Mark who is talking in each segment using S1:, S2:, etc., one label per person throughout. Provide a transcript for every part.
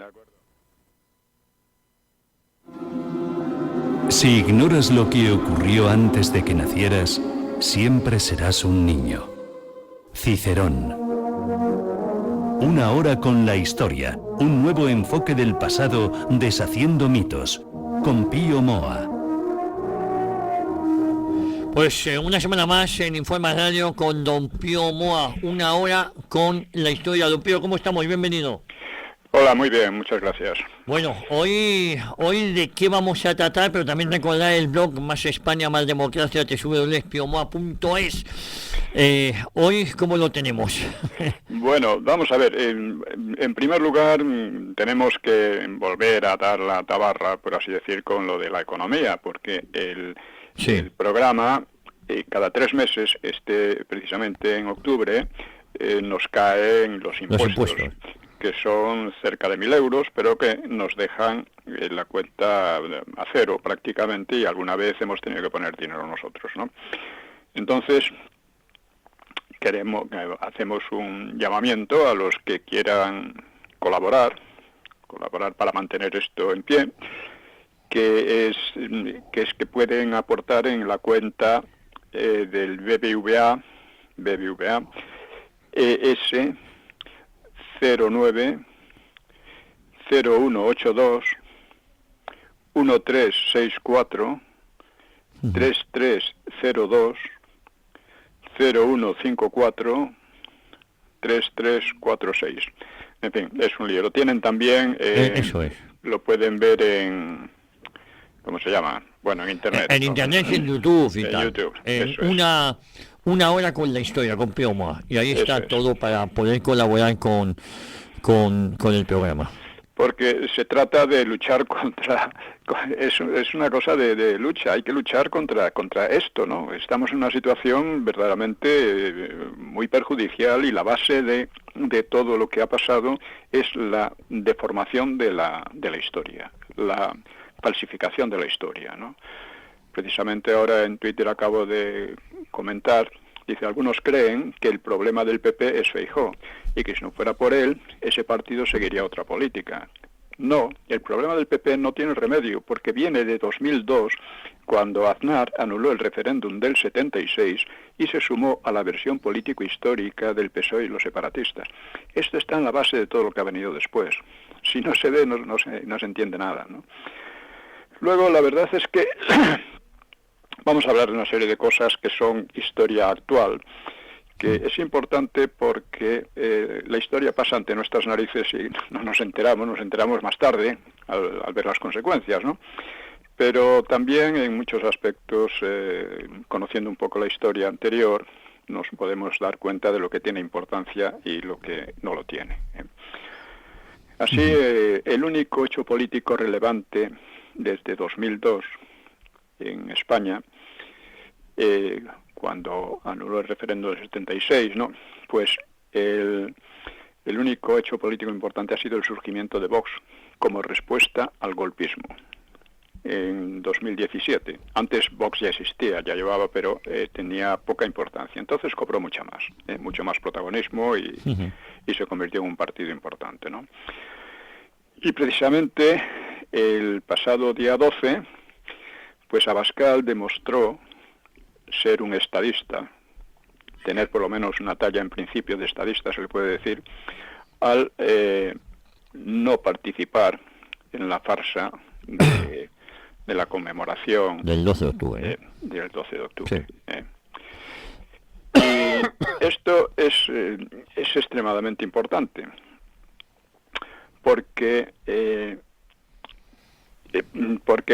S1: De acuerdo.
S2: Si ignoras lo que ocurrió antes de que nacieras, siempre serás un niño. Cicerón. Una hora con la historia, un nuevo enfoque del pasado deshaciendo mitos, con Pío Moa.
S3: Pues una semana más en Informa Radio con don Pío Moa, una hora con la historia. Don Pío, ¿cómo estamos? Bienvenido.
S1: Hola, muy bien, muchas gracias.
S3: Bueno, hoy de qué vamos a tratar, pero también recordar el blog Más España, Más Democracia, www.piomoa.es. Hoy, ¿cómo lo tenemos?
S1: Bueno, vamos a ver, en primer lugar tenemos que volver a dar la tabarra, por así decir, con lo de la economía, porque el programa cada 3 meses, precisamente en octubre, nos caen los impuestos, que son cerca de 1.000 euros, pero que nos dejan la cuenta a cero prácticamente, y alguna vez hemos tenido que poner dinero nosotros, ¿no? Entonces, hacemos un llamamiento a los que quieran colaborar para mantener esto en pie, que es que pueden aportar en la cuenta del BBVA ES 09 0182 1364 3302 0154 3346. En fin, es un lío. Lo tienen también,
S3: eso es.
S1: Lo pueden ver en, ¿cómo se llama? Bueno, en internet.
S3: En internet, en YouTube y
S1: en
S3: tal.
S1: YouTube,
S3: Una hora con la historia, con Pío Moa. Y ahí está todo para poder colaborar con el programa.
S1: Porque se trata de luchar es una cosa de lucha, hay que luchar contra esto, ¿no? Estamos en una situación verdaderamente muy perjudicial, y la base de todo lo que ha pasado es la deformación de la historia, la falsificación de la historia, ¿no? Precisamente ahora en Twitter acabo de comentar, dice: algunos creen que el problema del PP es Feijóo, y que si no fuera por él, ese partido seguiría otra política. No, el problema del PP no tiene remedio, porque viene de 2002, cuando Aznar anuló el referéndum del 76 y se sumó a la versión político-histórica del PSOE y los separatistas. Esto está en la base de todo lo que ha venido después. Si no se ve, no se entiende nada, ¿no? Luego, la verdad es que vamos a hablar de una serie de cosas que son historia actual, que es importante porque la historia pasa ante nuestras narices y no nos enteramos más tarde al ver las consecuencias, ¿no? Pero también en muchos aspectos, conociendo un poco la historia anterior, nos podemos dar cuenta de lo que tiene importancia y lo que no lo tiene. Así, el único hecho político relevante desde 2002 en España, cuando anuló el referéndum del 76, ¿no? Pues el único hecho político importante ha sido el surgimiento de Vox como respuesta al golpismo en 2017. Antes Vox ya existía, ya llevaba, pero tenía poca importancia. Entonces cobró mucho más protagonismo y se convirtió en un partido importante, ¿no? Y precisamente el pasado día 12, pues Abascal demostró ser un estadista, tener por lo menos una talla en principio de estadista, se le puede decir, al no participar en la farsa de la conmemoración
S3: del 12 de octubre.
S1: Del 12 de octubre.
S3: Sí.
S1: Y esto es extremadamente importante, porque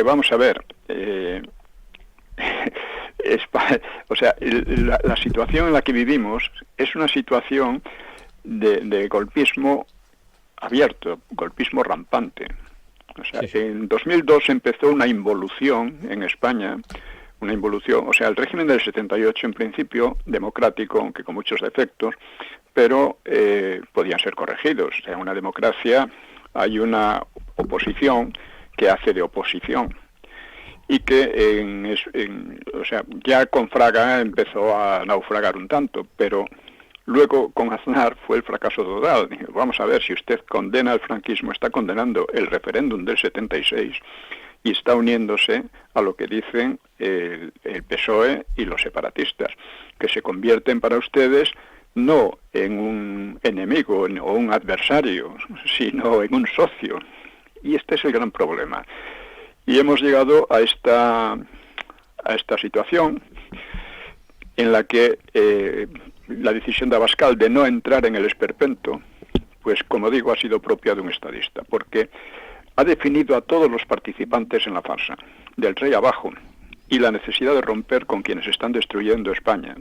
S1: vamos a ver, o sea, la situación en la que vivimos es una situación de golpismo abierto, golpismo rampante. O sea, en 2002 empezó una involución en España, o sea, el régimen del 78 en principio democrático, aunque con muchos defectos, pero podían ser corregidos. O sea, en una democracia hay una oposición que hace de oposición, y que o sea, ya con Fraga empezó a naufragar un tanto, pero Luego, con Aznar fue el fracaso total. Vamos a ver, si usted condena el franquismo, está condenando el referéndum del 76 y está uniéndose a lo que dicen el PSOE y los separatistas, que se convierten para ustedes no en un enemigo o un adversario, sino en un socio. Y este es el gran problema. Y hemos llegado a esta situación en la que la decisión de Abascal de no entrar en el esperpento, pues como digo, ha sido propia de un estadista, porque ha definido a todos los participantes en la farsa, del rey abajo, y la necesidad de romper con quienes están destruyendo España.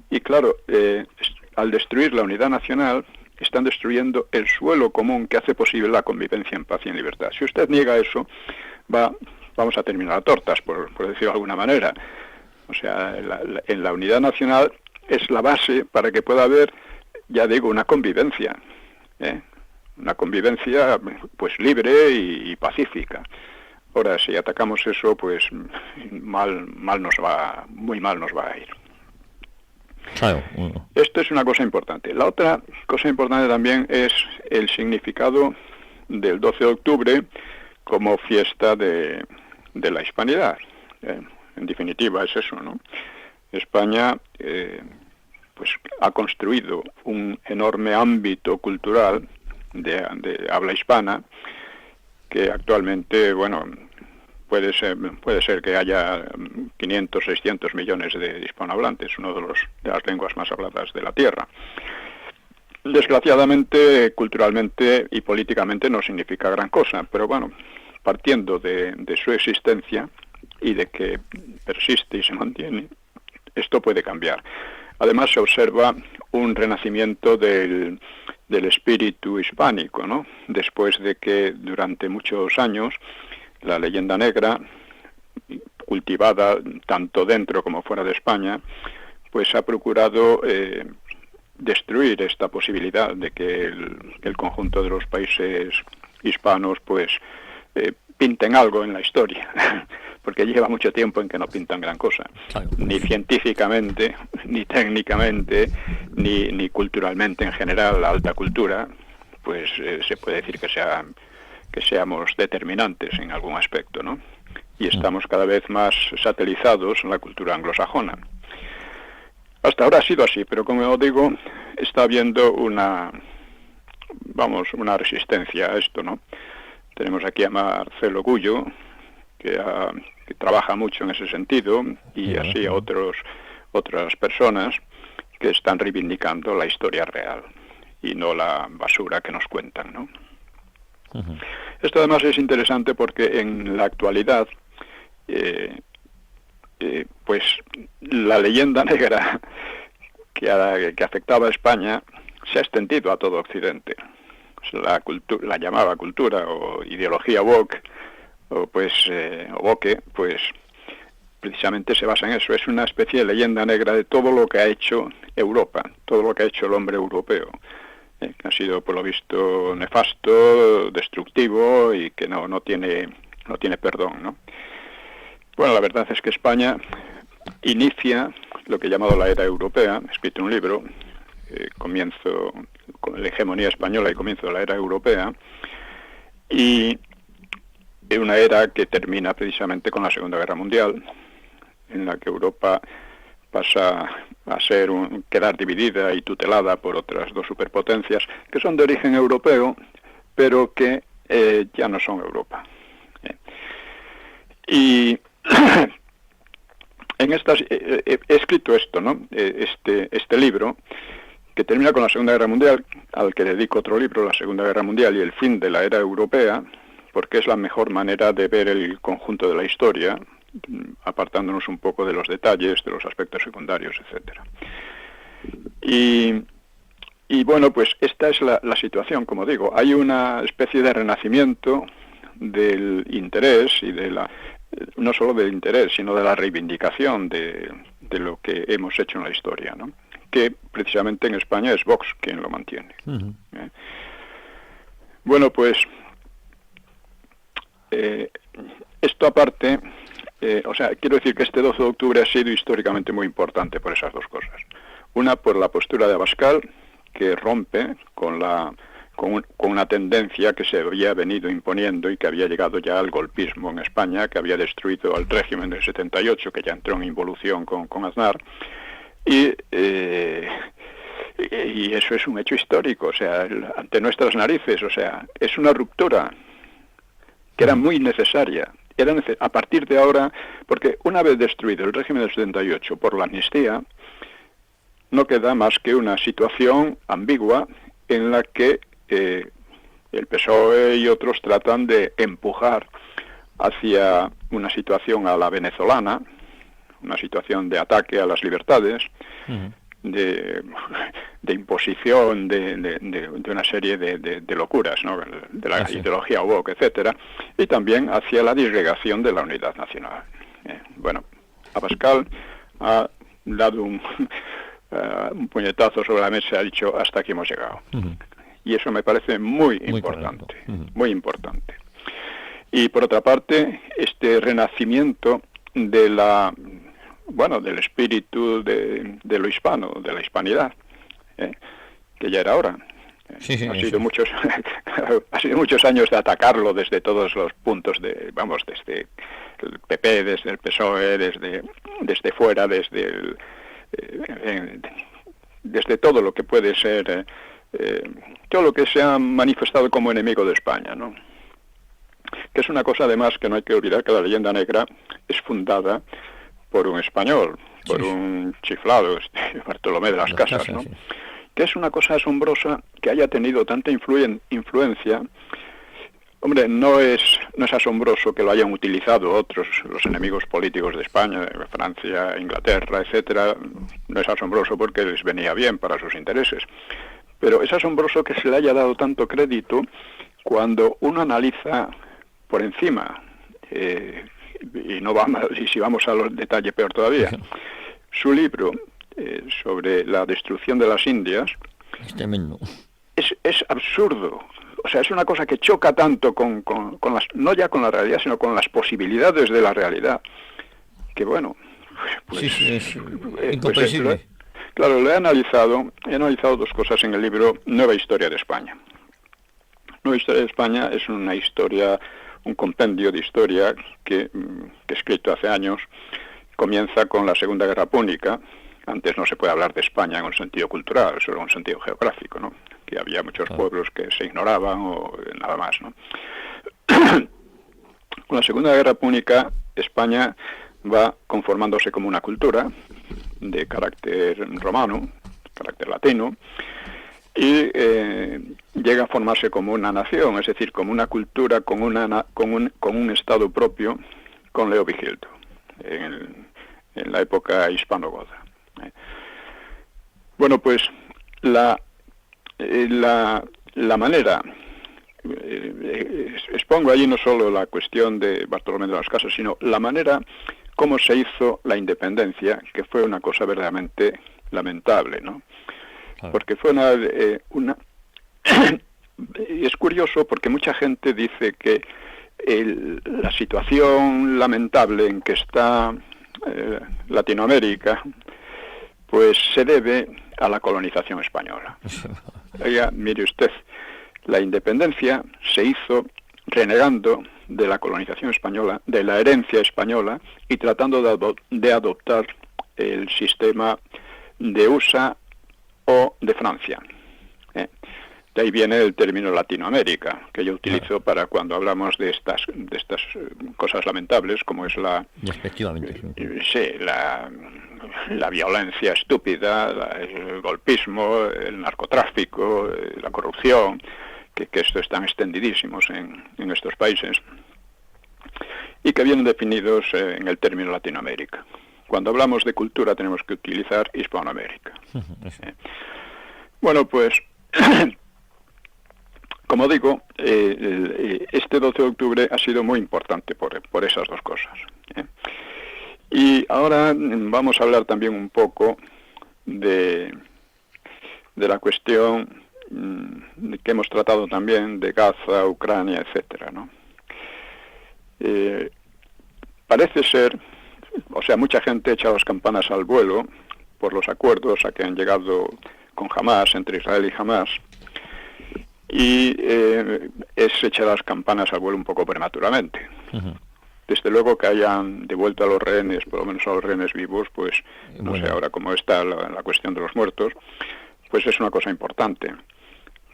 S1: Y claro, al destruir la unidad nacional, están destruyendo el suelo común que hace posible la convivencia en paz y en libertad. Si usted niega eso, vamos a terminar a tortas, por decirlo de alguna manera. O sea, en la unidad nacional es la base para que pueda haber, ya digo, una convivencia, una convivencia pues libre y pacífica. Ahora, si atacamos eso, pues muy mal nos va a ir.
S3: Claro.
S1: Esto es una cosa importante. La otra cosa importante también es el significado del 12 de octubre como fiesta de la hispanidad. En definitiva es eso, ¿no? España pues ha construido un enorme ámbito cultural de habla hispana que actualmente, bueno, puede ser que haya 500, 600 millones de hispanohablantes, uno de las lenguas más habladas de la Tierra. Desgraciadamente, culturalmente y políticamente no significa gran cosa, pero bueno, partiendo de su existencia y de que persiste y se mantiene, esto puede cambiar. Además se observa un renacimiento del espíritu hispánico, ¿no? Después de que durante muchos años la leyenda negra, cultivada tanto dentro como fuera de España, pues ha procurado destruir esta posibilidad de que el conjunto de los países hispanos pues pinten algo en la historia, porque lleva mucho tiempo en que no pintan gran cosa, ni científicamente, ni técnicamente, ni culturalmente en general. La alta cultura, pues se puede decir que seamos determinantes en algún aspecto, ¿no? Y estamos cada vez más satelizados en la cultura anglosajona. Hasta ahora ha sido así, pero como digo, está habiendo una resistencia a esto, ¿no? Tenemos aquí a Marcelo Gullo, que trabaja mucho en ese sentido, y así a otras personas que están reivindicando la historia real y no la basura que nos cuentan, ¿no? Uh-huh. Esto además es interesante porque en la actualidad, pues la leyenda negra que afectaba a España se ha extendido a todo Occidente. La llamaba cultura o ideología woke o woke, pues precisamente se basa en eso. Es una especie de leyenda negra de todo lo que ha hecho Europa, todo lo que ha hecho el hombre europeo, que ha sido por lo visto nefasto, destructivo y que no tiene perdón, ¿no? Bueno, la verdad es que España inicia lo que he llamado la era europea. He escrito un libro, comienzo con la hegemonía española y comienzo de la era europea, y una era que termina precisamente con la Segunda Guerra Mundial, en la que Europa pasa a quedar dividida y tutelada por otras dos superpotencias que son de origen europeo, pero que ya no son Europa. Y he escrito esto, ¿no? Este libro, que termina con la Segunda Guerra Mundial, al que dedico otro libro, La Segunda Guerra Mundial y el fin de la era europea, porque es la mejor manera de ver el conjunto de la historia, apartándonos un poco de los detalles, de los aspectos secundarios, etcétera. Y bueno, pues esta es la situación, como digo. Hay una especie de renacimiento del interés y no solo del interés, sino de la reivindicación de lo que hemos hecho en la historia, ¿no? Que precisamente en España es Vox quien lo mantiene. Uh-huh. Bueno, pues esto aparte, quiero decir que este 12 de octubre ha sido históricamente muy importante por esas dos cosas. Una por la postura de Abascal, que rompe con una tendencia que se había venido imponiendo y que había llegado ya al golpismo en España, que había destruido al régimen del 78, que ya entró en involución con Aznar, y eso es un hecho histórico, o sea, ante nuestras narices, o sea, es una ruptura que era muy necesaria. A partir de ahora, porque una vez destruido el régimen del 78 por la amnistía, no queda más que una situación ambigua en la que el PSOE y otros tratan de empujar hacia una situación a la venezolana, una situación de ataque a las libertades, de imposición de una serie de locuras, ¿no? De la ideología woke, etcétera, y también hacia la disgregación de la unidad nacional. Bueno, Abascal ha dado un puñetazo sobre la mesa, ha dicho, hasta aquí hemos llegado. Y eso me parece muy importante, muy importante. Y por otra parte, este renacimiento del espíritu de lo hispano, de la hispanidad, que ya era hora. Ha sido muchos años de atacarlo desde todos los puntos, desde el PP, desde el PSOE, desde fuera, desde todo lo que puede ser, todo lo que se ha manifestado como enemigo de España, ¿no? Que es una cosa además que no hay que olvidar, que la leyenda negra es fundada por un español, por un chiflado, Bartolomé de las Casas, ¿no? Que es una cosa asombrosa que haya tenido tanta influencia. Hombre, no es asombroso que lo hayan utilizado otros, los enemigos políticos de España, de Francia, Inglaterra, etcétera. No es asombroso porque les venía bien para sus intereses. Pero es asombroso que se le haya dado tanto crédito cuando uno analiza por encima, y si vamos a los detalles peor todavía, su libro sobre la destrucción de las Indias.
S3: Es tremendo.
S1: Es absurdo. O sea, es una cosa que choca tanto con no ya con la realidad, sino con las posibilidades de la realidad. Que bueno, pues,
S3: es incomprensible.
S1: Claro, he analizado dos cosas en el libro Nueva Historia de España. Nueva Historia de España es una historia, un compendio de historia que he escrito hace años. Comienza con la Segunda Guerra Púnica. Antes no se puede hablar de España en un sentido cultural, solo en un sentido geográfico, ¿no? Que había muchos pueblos que se ignoraban o nada más, ¿no? Con la Segunda Guerra Púnica, España va conformándose como una cultura de carácter romano, carácter latino, y llega a formarse como una nación, es decir, como una cultura, con un estado propio, con Leo Vigildo, en la época hispano-goda. Bueno, pues la manera, expongo allí no solo la cuestión de Bartolomé de las Casas, sino la manera como se hizo la independencia, que fue una cosa verdaderamente lamentable, ¿no? Porque fue una y es curioso porque mucha gente dice que la situación lamentable en que está Latinoamérica, pues se debe a la colonización española. Oiga, mire usted, la independencia se hizo renegando de la colonización española, de la herencia española, y tratando de adoptar el sistema de USA o de Francia. De ahí viene el término Latinoamérica, que yo utilizo para cuando hablamos de estas cosas lamentables, como es la violencia estúpida, el golpismo, el narcotráfico, la corrupción, que esto están extendidísimos en estos países, y que vienen definidos en el término Latinoamérica. Cuando hablamos de cultura tenemos que utilizar Hispanoamérica. Bueno, pues, como digo, este 12 de octubre ha sido muy importante por esas dos cosas. Y ahora vamos a hablar también un poco de la cuestión que hemos tratado también de Gaza, Ucrania, etcétera, ¿no? Parece ser, o sea, mucha gente echa las campanas al vuelo por los acuerdos a que han llegado con Hamás, entre Israel y Hamás, y es echar las campanas al vuelo un poco prematuramente. Desde luego que hayan devuelto a los rehenes, por lo menos a los rehenes vivos, pues no sé ahora cómo está la cuestión de los muertos, pues es una cosa importante,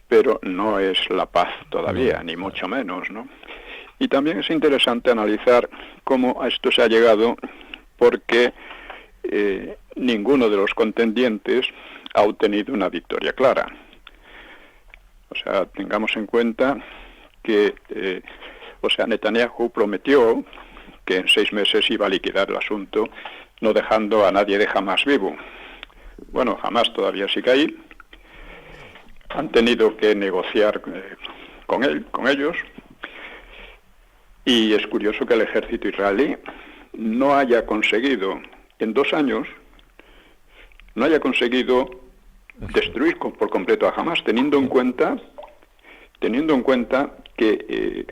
S1: pero no es la paz todavía, ni mucho menos, ¿no? Y también es interesante analizar cómo a esto se ha llegado, porque ninguno de los contendientes ha obtenido una victoria clara. O sea, tengamos en cuenta que Netanyahu prometió que en 6 meses iba a liquidar el asunto, no dejando a nadie de Hamás vivo. Bueno, Hamás todavía sigue ahí. Han tenido que negociar con ellos. Y es curioso que el ejército israelí no haya conseguido, en 2 años, no haya conseguido destruir por completo a Hamás, teniendo en cuenta que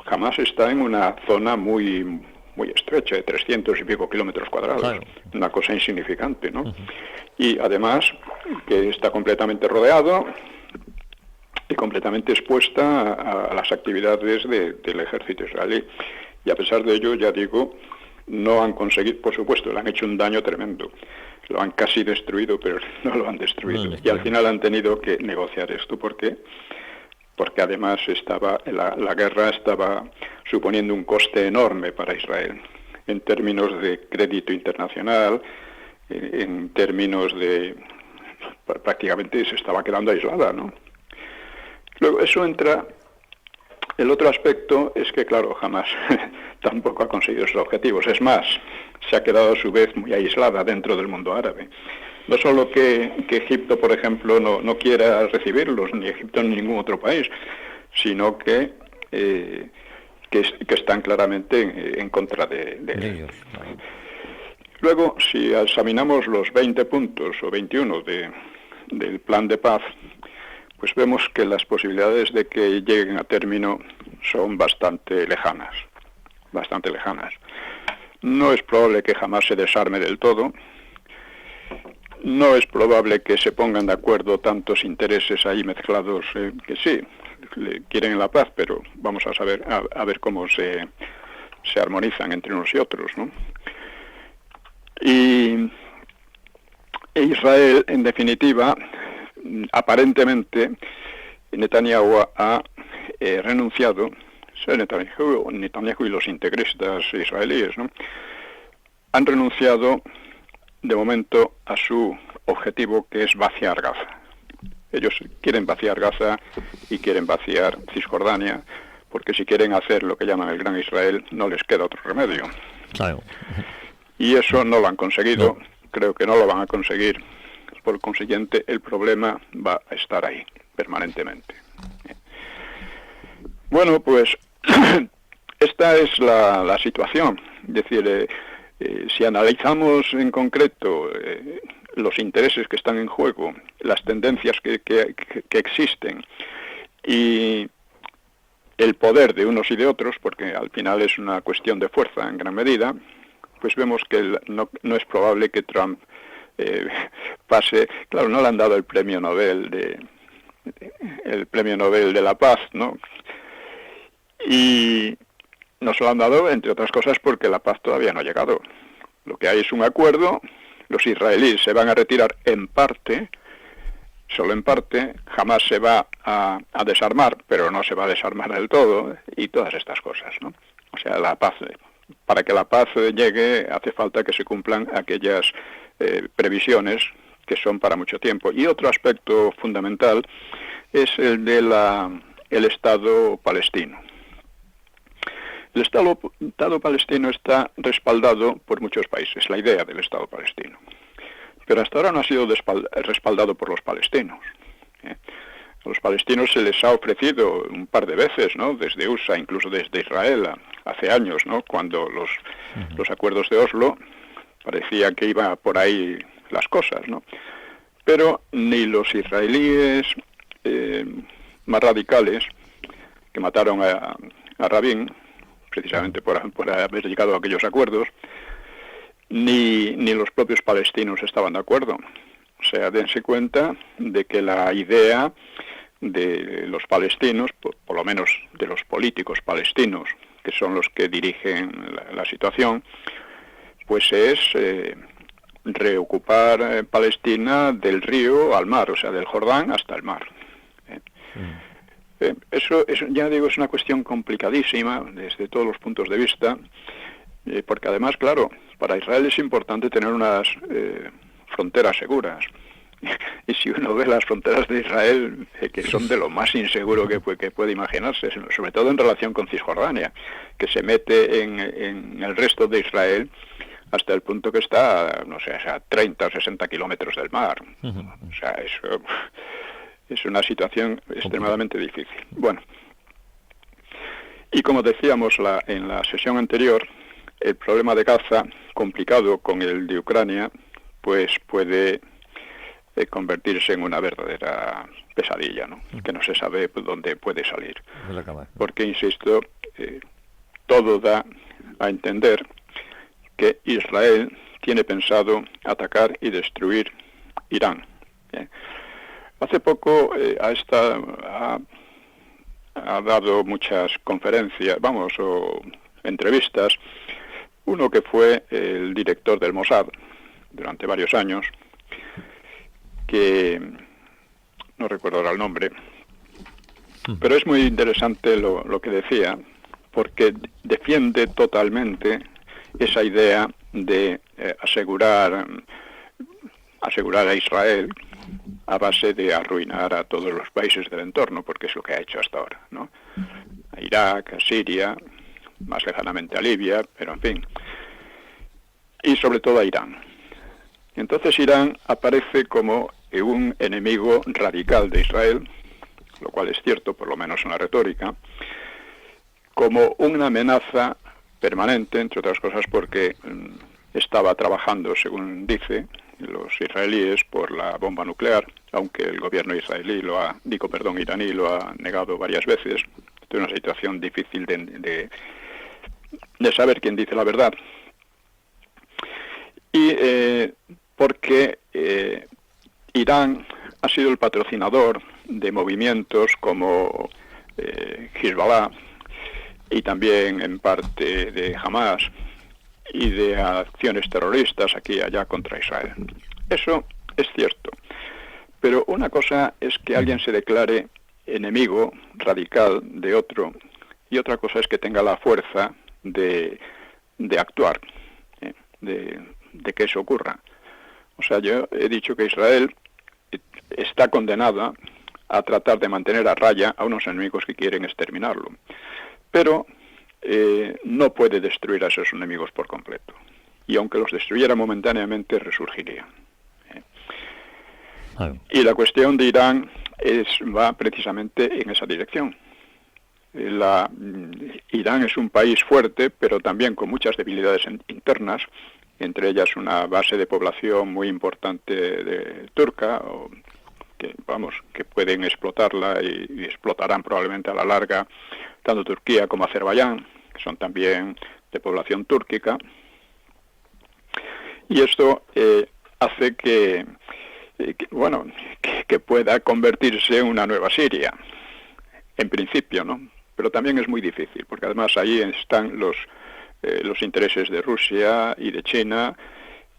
S1: Hamás está en una zona muy estrecha, de 300 y pico kilómetros cuadrados, claro. Una cosa insignificante, ¿no? Y además que está completamente rodeado y completamente expuesta a las actividades del ejército israelí. Y a pesar de ello, ya digo, no han conseguido, por supuesto, le han hecho un daño tremendo. Lo han casi destruido, pero no lo han destruido. Y al final han tenido que negociar esto. ¿Por qué? Porque además la guerra estaba suponiendo un coste enorme para Israel, en términos de crédito internacional, en términos de... prácticamente se estaba quedando aislada, ¿no? Luego, eso entra... El otro aspecto es que, claro, Hamás tampoco ha conseguido sus objetivos. Es más, se ha quedado a su vez muy aislada dentro del mundo árabe. No solo que Egipto, por ejemplo, no quiera recibirlos, ni Egipto ni ningún otro país, sino que están claramente en contra de ellos. Claro. Luego, si examinamos los 20 puntos o 21 del plan de paz, pues vemos que las posibilidades de que lleguen a término son bastante lejanas. No es probable que jamás se desarme del todo. No es probable que se pongan de acuerdo tantos intereses ahí mezclados que sí, quieren la paz, pero vamos a ver cómo se armonizan entre unos y otros, ¿no? Y Israel, en definitiva, aparentemente, Netanyahu ha renunciado, Netanyahu y los integristas israelíes, ¿no? Han renunciado de momento a su objetivo, que es vaciar Gaza. Ellos quieren vaciar Gaza y quieren vaciar Cisjordania, porque si quieren hacer lo que llaman el Gran Israel, no les queda otro remedio. Claro. Y eso no lo han conseguido, creo que no lo van a conseguir. Por consiguiente, el problema va a estar ahí, permanentemente. Bueno, pues esta es la situación. Es decir, si analizamos en concreto los intereses que están en juego, las tendencias que existen y el poder de unos y de otros, porque al final es una cuestión de fuerza en gran medida, pues vemos que no es probable que Trump pase. Claro, no le han dado el premio Nobel de la Paz, ¿no? Y no se lo han dado, entre otras cosas, porque la paz todavía no ha llegado. Lo que hay es un acuerdo. Los israelíes se van a retirar en parte, solo en parte. Jamás se va a desarmar, pero no se va a desarmar del todo, y todas estas cosas, ¿no? O sea, la paz, para que la paz llegue, hace falta que se cumplan aquellas previsiones que son para mucho tiempo. Y otro aspecto fundamental es el de el Estado palestino. El Estado palestino está respaldado por muchos países, la idea del Estado palestino. Pero hasta ahora no ha sido respaldado por los palestinos. A los palestinos se les ha ofrecido un par de veces, ¿no? Desde USA, incluso desde Israel, hace años, ¿no? Cuando los acuerdos de Oslo parecía que iba por ahí las cosas, ¿no? Pero ni los israelíes más radicales, que mataron a Rabin, precisamente por haber llegado a aquellos acuerdos, ni los propios palestinos estaban de acuerdo. O sea, dense cuenta de que la idea de los palestinos, por lo menos de los políticos palestinos, que son los que dirigen la situación, pues es reocupar Palestina del río al mar, o sea, del Jordán hasta el mar. Eso, ya digo, es una cuestión complicadísima desde todos los puntos de vista, porque además, claro, para Israel es importante tener unas fronteras seguras. Y si uno ve las fronteras de Israel, que son de lo más inseguro que puede imaginarse, sobre todo en relación con Cisjordania, que se mete en el resto de Israel hasta el punto que está, no sé, a 30 o 60 kilómetros del mar. O sea, eso es una situación extremadamente difícil. Bueno, y como decíamos en la sesión anterior, el problema de Gaza, complicado con el de Ucrania, pues puede convertirse en una verdadera pesadilla, ¿no? Que no se sabe dónde puede salir. Porque, insisto, todo da a entender que Israel tiene pensado atacar y destruir Irán. Hace poco ha dado muchas conferencias, o entrevistas, uno que fue el director del Mossad durante varios años, que no recuerdo ahora el nombre, pero es muy interesante lo que decía, porque defiende totalmente esa idea de asegurar a Israel a base de arruinar a todos los países del entorno, porque es lo que ha hecho hasta ahora, ¿no? A Irak, a Siria, más lejanamente a Libia, pero en fin, y sobre todo a Irán. Entonces Irán aparece como un enemigo radical de Israel, lo cual es cierto, por lo menos en la retórica, como una amenaza permanente, entre otras cosas porque estaba trabajando, según dice, los israelíes por la bomba nuclear, aunque el gobierno iraní lo ha negado varias veces. Es una situación difícil de saber quién dice la verdad. Y porque Irán ha sido el patrocinador de movimientos como Hezbollah y también en parte de Hamas y de acciones terroristas aquí y allá contra Israel. Eso es cierto. Pero una cosa es que alguien se declare enemigo radical de otro y otra cosa es que tenga la fuerza de actuar, de que eso ocurra. O sea, yo he dicho que Israel está condenada a tratar de mantener a raya a unos enemigos que quieren exterminarlo. Pero no puede destruir a esos enemigos por completo. Y aunque los destruyera momentáneamente, resurgirían. Y la cuestión de Irán va precisamente en esa dirección. Irán es un país fuerte, pero también con muchas debilidades internas, entre ellas una base de población muy importante turca, que pueden explotarla y explotarán probablemente a la larga tanto Turquía como Azerbaiyán, que son también de población túrquica. Y esto hace que pueda convertirse en una nueva Siria, en principio, ¿no? Pero también es muy difícil, porque además ahí están los intereses de Rusia y de China.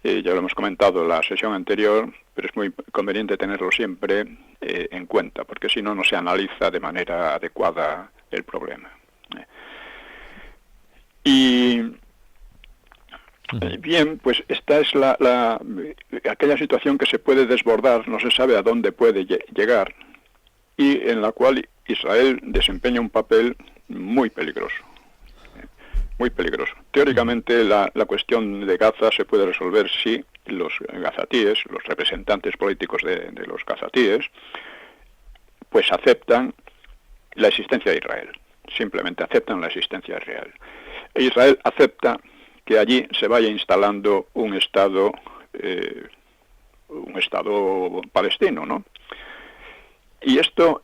S1: Ya lo hemos comentado en la sesión anterior, pero es muy conveniente tenerlo siempre en cuenta, porque si no, no se analiza de manera adecuada el problema. Y bien, pues esta es aquella situación que se puede desbordar, no se sabe a dónde puede llegar, y en la cual Israel desempeña un papel muy peligroso. Muy peligroso. Teóricamente la cuestión de Gaza se puede resolver si los gazatíes, los representantes políticos de los gazatíes, pues aceptan la existencia de Israel. Simplemente aceptan la existencia de Israel. E Israel acepta que allí se vaya instalando un Estado palestino, ¿no? Y esto,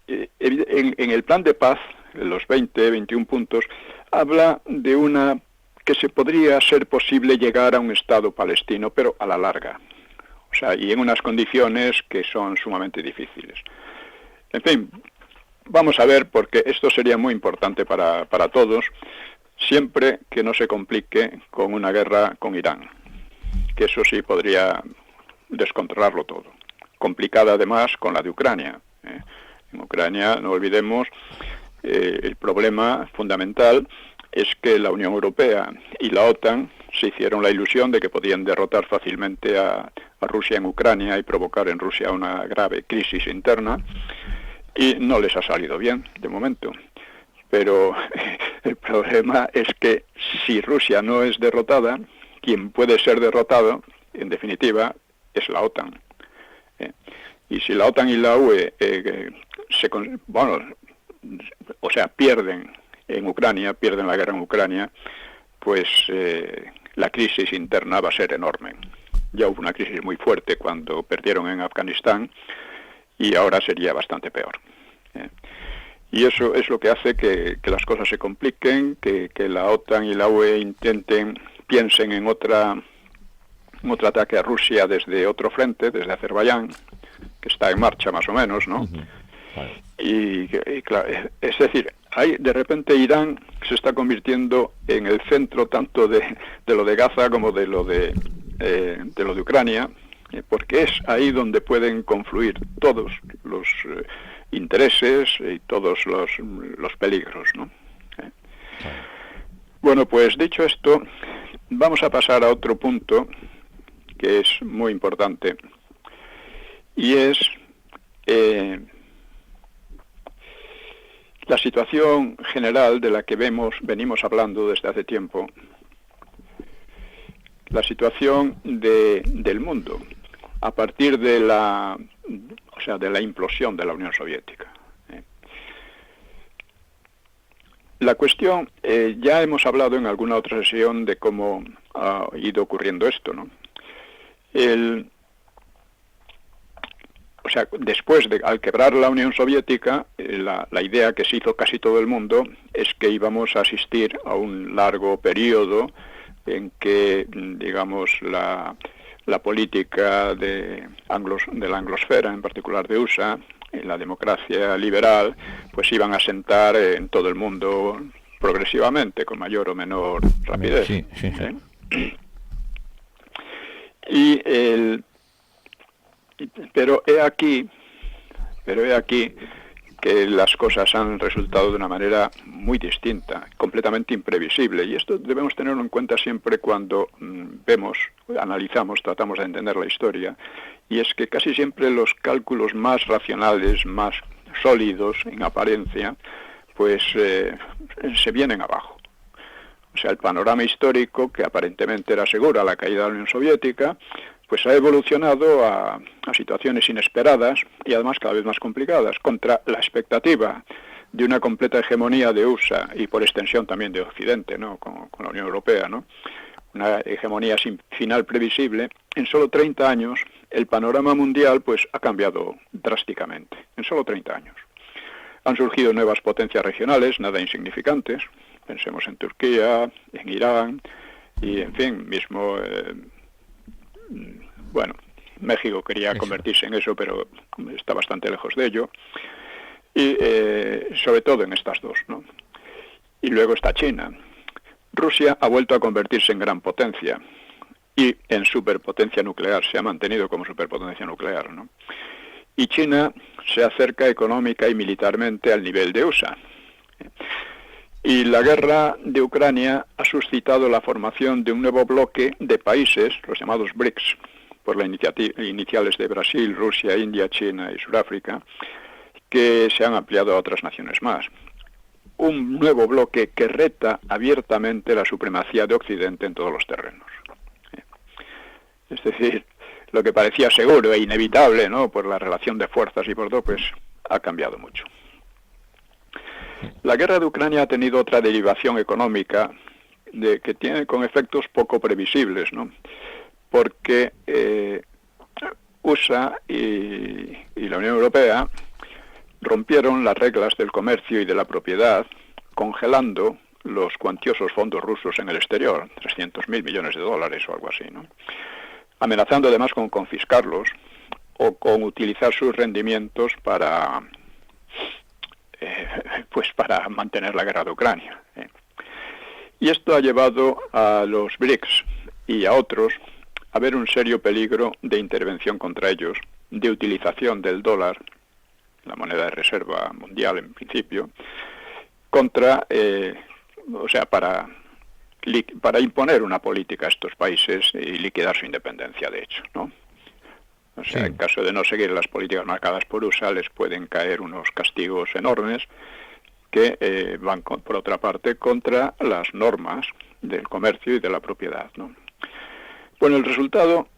S1: en el plan de paz, los 21 puntos, habla de una que se podría ser posible llegar a un Estado palestino, pero a la larga. O sea, y en unas condiciones que son sumamente difíciles. En fin, vamos a ver, porque esto sería muy importante para todos, siempre que no se complique con una guerra con Irán, que eso sí podría descontrolarlo todo. Complicada además con la de Ucrania. En Ucrania, no olvidemos, el problema fundamental es que la Unión Europea y la OTAN se hicieron la ilusión de que podían derrotar fácilmente a Rusia en Ucrania y provocar en Rusia una grave crisis interna, y no les ha salido bien de momento. Pero el problema es que si Rusia no es derrotada, quien puede ser derrotado, en definitiva, es la OTAN. Y si la OTAN y la UE pierden en Ucrania, pierden la guerra en Ucrania, pues la crisis interna va a ser enorme. Ya hubo una crisis muy fuerte cuando perdieron en Afganistán y ahora sería bastante peor. Y eso es lo que hace que las cosas se compliquen, que la OTAN y la UE piensen en otro ataque a Rusia desde otro frente, desde Azerbaiyán, que está en marcha más o menos, ¿no? Uh-huh. Vale. Y claro, es decir, de repente Irán se está convirtiendo en el centro tanto de lo de Gaza como de lo de Ucrania, porque es ahí donde pueden confluir todos los intereses y todos los peligros, ¿no? Bueno, pues dicho esto, vamos a pasar a otro punto que es muy importante, y es la situación general de la que venimos hablando desde hace tiempo, la situación del mundo a partir de la implosión de la Unión Soviética. La cuestión, ya hemos hablado en alguna otra sesión de cómo ha ido ocurriendo esto, ¿no? Después al quebrar la Unión Soviética, la idea que se hizo casi todo el mundo es que íbamos a asistir a un largo periodo en que, digamos, la política de la anglosfera, en particular de USA, y la democracia liberal, pues iban a asentar en todo el mundo progresivamente, con mayor o menor rapidez. Sí. Pero he aquí que las cosas han resultado de una manera muy distinta, completamente imprevisible, y esto debemos tenerlo en cuenta siempre cuando analizamos, tratamos de entender la historia, y es que casi siempre los cálculos más racionales, más sólidos en apariencia, pues se vienen abajo. O sea, el panorama histórico, que aparentemente era seguro a la caída de la Unión Soviética, pues ha evolucionado a situaciones inesperadas y además cada vez más complicadas, contra la expectativa de una completa hegemonía de USA y por extensión también de Occidente, ¿no? con la Unión Europea, ¿no? Una hegemonía sin final previsible. En solo 30 años el panorama mundial pues ha cambiado drásticamente, en solo 30 años. Han surgido nuevas potencias regionales, nada insignificantes, pensemos en Turquía, en Irán y en fin, mismo... México quería convertirse en eso, pero está bastante lejos de ello. Y sobre todo en estas dos, ¿no? Y luego está China. Rusia ha vuelto a convertirse en gran potencia y en superpotencia nuclear, se ha mantenido como superpotencia nuclear, ¿no? Y China se acerca económica y militarmente al nivel de USA. Y la guerra de Ucrania ha suscitado la formación de un nuevo bloque de países, los llamados BRICS, por las iniciales de Brasil, Rusia, India, China y Sudáfrica, que se han ampliado a otras naciones más. Un nuevo bloque que reta abiertamente la supremacía de Occidente en todos los terrenos. Es decir, lo que parecía seguro e inevitable, ¿no?, por la relación de fuerzas y por todo, pues ha cambiado mucho. La guerra de Ucrania ha tenido otra derivación económica que tiene con efectos poco previsibles, ¿no? Porque USA y la Unión Europea rompieron las reglas del comercio y de la propiedad, congelando los cuantiosos fondos rusos en el exterior, 300.000 millones de dólares o algo así, ¿no? Amenazando además con confiscarlos o con utilizar sus rendimientos para para mantener la guerra de Ucrania. Y esto ha llevado a los BRICS y a otros a ver un serio peligro de intervención contra ellos, de utilización del dólar, la moneda de reserva mundial en principio, contra, para imponer una política a estos países y liquidar su independencia, de hecho, ¿no? O sea, sí. En caso de no seguir las políticas marcadas por USA, les pueden caer unos castigos enormes que van, por otra parte, contra las normas del comercio y de la propiedad, ¿no? Bueno, el resultado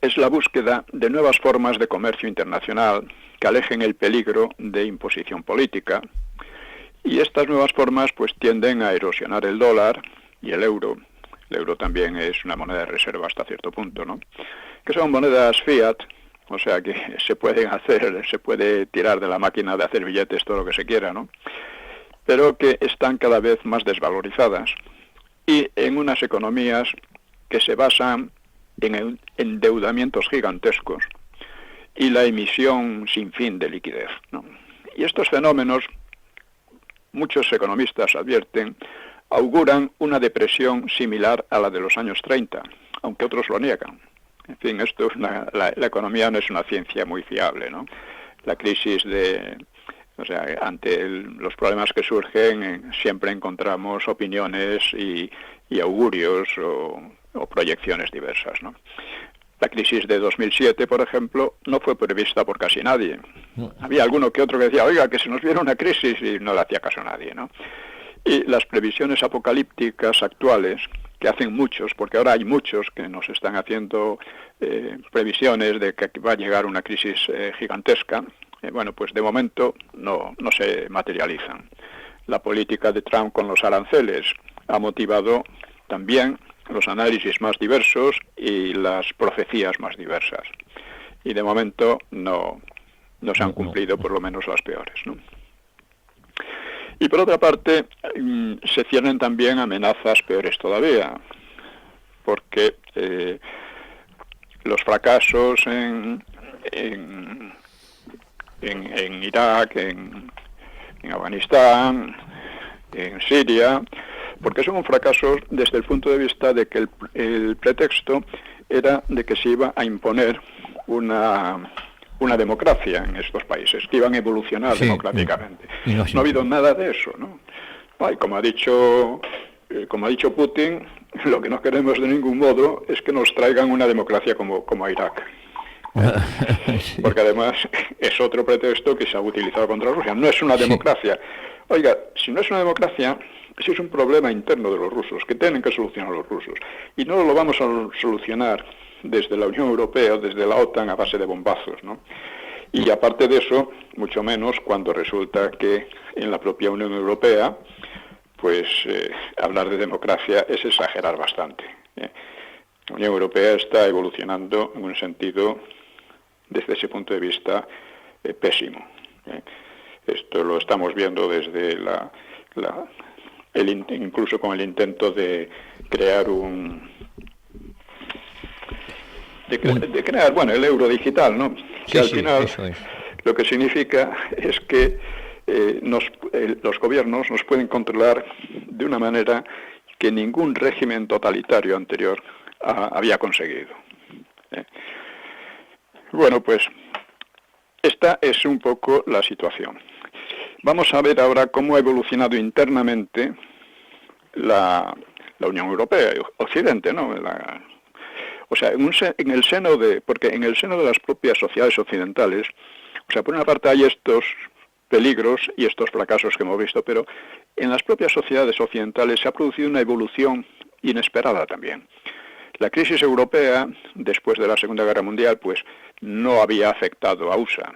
S1: es la búsqueda de nuevas formas de comercio internacional que alejen el peligro de imposición política, y estas nuevas formas pues tienden a erosionar el dólar y el euro. El euro también es una moneda de reserva hasta cierto punto, ¿no? Que son monedas fiat, o sea que se puede tirar de la máquina de hacer billetes todo lo que se quiera, ¿no? Pero que están cada vez más desvalorizadas y en unas economías que se basan en endeudamientos gigantescos y la emisión sin fin de liquidez, ¿no? Y estos fenómenos, muchos economistas advierten, auguran una depresión similar a la de los años 30, aunque otros lo niegan. En fin, esto es la economía no es una ciencia muy fiable, ¿no? La crisis ante los problemas que surgen, siempre encontramos opiniones y augurios o proyecciones diversas, ¿no? La crisis de 2007, por ejemplo, no fue prevista por casi nadie. Había alguno que otro que decía, oiga, que se nos viene una crisis, y no le hacía caso a nadie, ¿no? Y las previsiones apocalípticas actuales, que hacen muchos, porque ahora hay muchos que nos están haciendo previsiones de que va a llegar una crisis gigantesca, bueno, pues de momento no se materializan. La política de Trump con los aranceles ha motivado también los análisis más diversos y las profecías más diversas. Y de momento no se han cumplido, por lo menos las peores, ¿no? Y por otra parte, se ciernen también amenazas peores todavía, porque los fracasos en Irak, en Afganistán, en Siria, porque son fracasos desde el punto de vista de que el pretexto era de que se iba a imponer una democracia en estos países, que iban a evolucionar democráticamente. No ha habido nada de eso, ¿no? Y como ha dicho Putin, lo que no queremos de ningún modo es que nos traigan una democracia como a Irak. Sí. Porque además es otro pretexto que se ha utilizado contra Rusia. No es una democracia. Oiga, si no es una democracia, ese es un problema interno de los rusos, que tienen que solucionar los rusos. Y no lo vamos a solucionar desde la Unión Europea o desde la OTAN a base de bombazos, ¿no? Y aparte de eso, mucho menos cuando resulta que en la propia Unión Europea, pues hablar de democracia es exagerar bastante. La Unión Europea está evolucionando en un sentido, desde ese punto de vista, pésimo. Esto lo estamos viendo desde incluso con el intento de crear el euro digital, ¿no? Que al final lo que significa es que los gobiernos nos pueden controlar de una manera que ningún régimen totalitario anterior había conseguido. Bueno, pues esta es un poco la situación. Vamos a ver ahora cómo ha evolucionado internamente la Unión Europea, Occidente, ¿no? En el seno de las propias sociedades occidentales, por una parte hay estos peligros y estos fracasos que hemos visto, pero en las propias sociedades occidentales se ha producido una evolución inesperada también. La crisis europea, después de la Segunda Guerra Mundial, pues no había afectado a USA.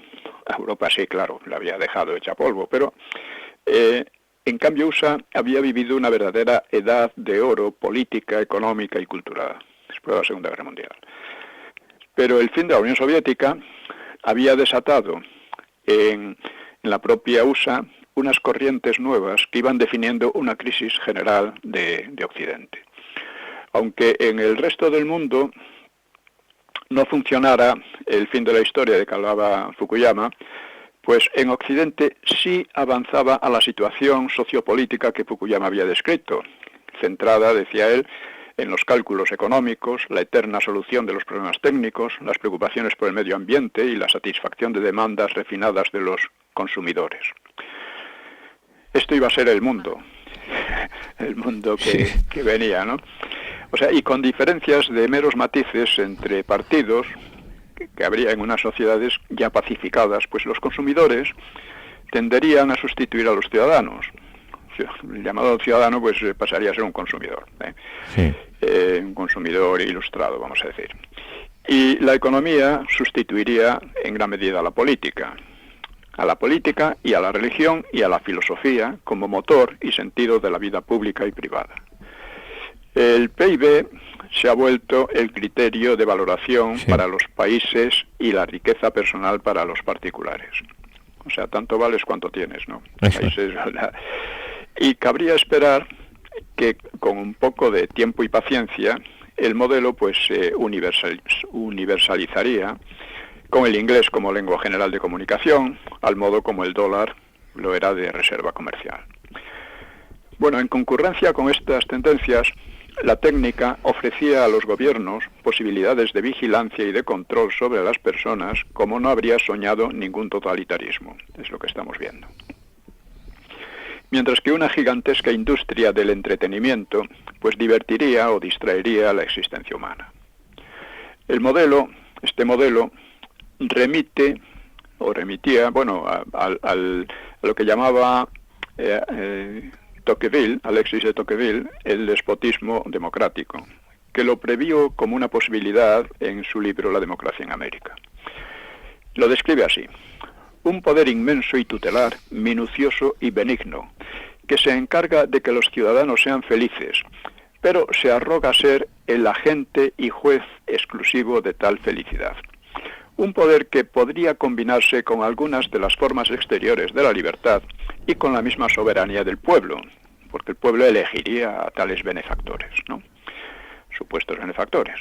S1: A Europa sí, claro, la había dejado hecha polvo, pero en cambio USA había vivido una verdadera edad de oro política, económica y cultural, después de la Segunda Guerra Mundial. Pero el fin de la Unión Soviética había desatado en la propia USA unas corrientes nuevas que iban definiendo una crisis general de Occidente. Aunque en el resto del mundo no funcionara el fin de la historia de que hablaba Fukuyama, pues en Occidente sí avanzaba a la situación sociopolítica que Fukuyama había descrito, centrada, decía él, en los cálculos económicos, la eterna solución de los problemas técnicos, las preocupaciones por el medio ambiente y la satisfacción de demandas refinadas de los consumidores. Esto iba a ser el mundo que venía, ¿no? O sea, y con diferencias de meros matices entre partidos que habría en unas sociedades ya pacificadas, pues los consumidores tenderían a sustituir a los ciudadanos. El llamado ciudadano pues pasaría a ser un consumidor,
S3: Sí.
S1: Un consumidor ilustrado, vamos a decir. Y la economía sustituiría en gran medida a la política y a la religión y a la filosofía como motor y sentido de la vida pública y privada. El PIB se ha vuelto el criterio de valoración para los países y la riqueza personal para los particulares. O sea, tanto vales cuanto tienes, ¿no? Países, y cabría esperar que con un poco de tiempo y paciencia el modelo pues se universalizaría con el inglés como lengua general de comunicación, al modo como el dólar lo era de reserva comercial. Bueno, en concurrencia con estas tendencias, la técnica ofrecía a los gobiernos posibilidades de vigilancia y de control sobre las personas como no habría soñado ningún totalitarismo. Es lo que estamos viendo. Mientras que una gigantesca industria del entretenimiento pues divertiría o distraería la existencia humana. Este modelo remitía, bueno, a lo que llamaba Tocqueville, Alexis de Tocqueville, el despotismo democrático, que lo previó como una posibilidad en su libro La democracia en América. Lo describe así: un poder inmenso y tutelar, minucioso y benigno, que se encarga de que los ciudadanos sean felices, pero se arroga ser el agente y juez exclusivo de tal felicidad. Un poder que podría combinarse con algunas de las formas exteriores de la libertad y con la misma soberanía del pueblo, porque el pueblo elegiría a tales benefactores, ¿no? Supuestos benefactores.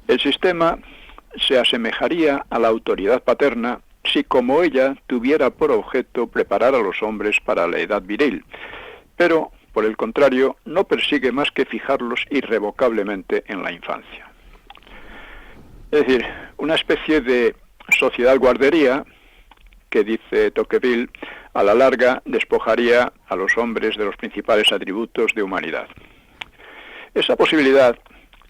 S1: El sistema se asemejaría a la autoridad paterna si como ella tuviera por objeto preparar a los hombres para la edad viril, pero, por el contrario, no persigue más que fijarlos irrevocablemente en la infancia. Es decir, una especie de sociedad guardería que, dice Tocqueville, a la larga despojaría a los hombres de los principales atributos de humanidad. Esa posibilidad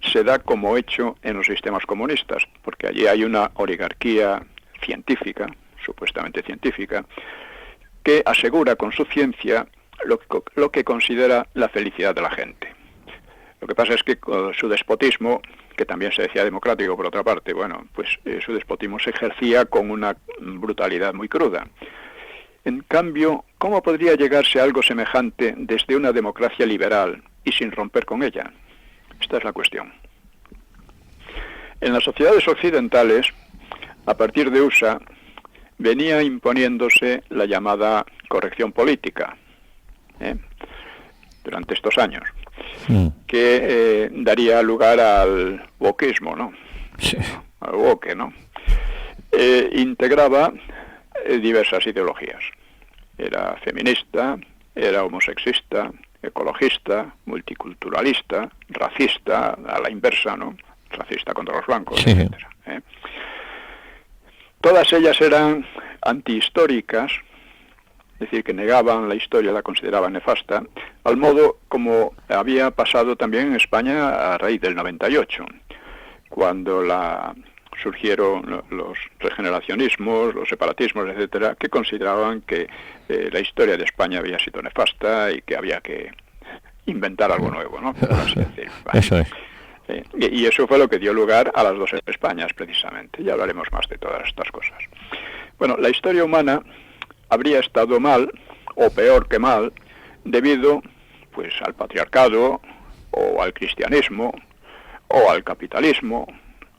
S1: se da como hecho en los sistemas comunistas, porque allí hay una oligarquía científica, supuestamente científica, que asegura con su ciencia lo que considera la felicidad de la gente. Lo que pasa es que con su despotismo, que también se decía democrático por otra parte, bueno, pues su despotismo se ejercía con una brutalidad muy cruda. En cambio, ¿cómo podría llegarse a algo semejante desde una democracia liberal y sin romper con ella? Esta es la cuestión. En las sociedades occidentales, a partir de USA, venía imponiéndose la llamada corrección política, durante estos años, que daría lugar al wokismo, ¿no?
S3: Sí.
S1: Al woke, ¿no? Integraba diversas ideologías. Era feminista, era homosexista, ecologista, multiculturalista, racista, a la inversa, ¿no? Racista contra los blancos,
S3: sí,
S1: etcétera. Todas ellas eran antihistóricas, es decir, que negaban la historia, la consideraban nefasta, al modo como había pasado también en España a raíz del 98, cuando surgieron los regeneracionismos, los separatismos, etcétera, que consideraban que la historia de España había sido nefasta y que había que inventar algo nuevo, ¿no? Por así decirlo.
S3: Eso es.
S1: Y eso fue lo que dio lugar a las dos Españas, precisamente. Ya hablaremos más de todas estas cosas. Bueno, la historia humana habría estado mal, o peor que mal, debido pues al patriarcado, o al cristianismo, o al capitalismo,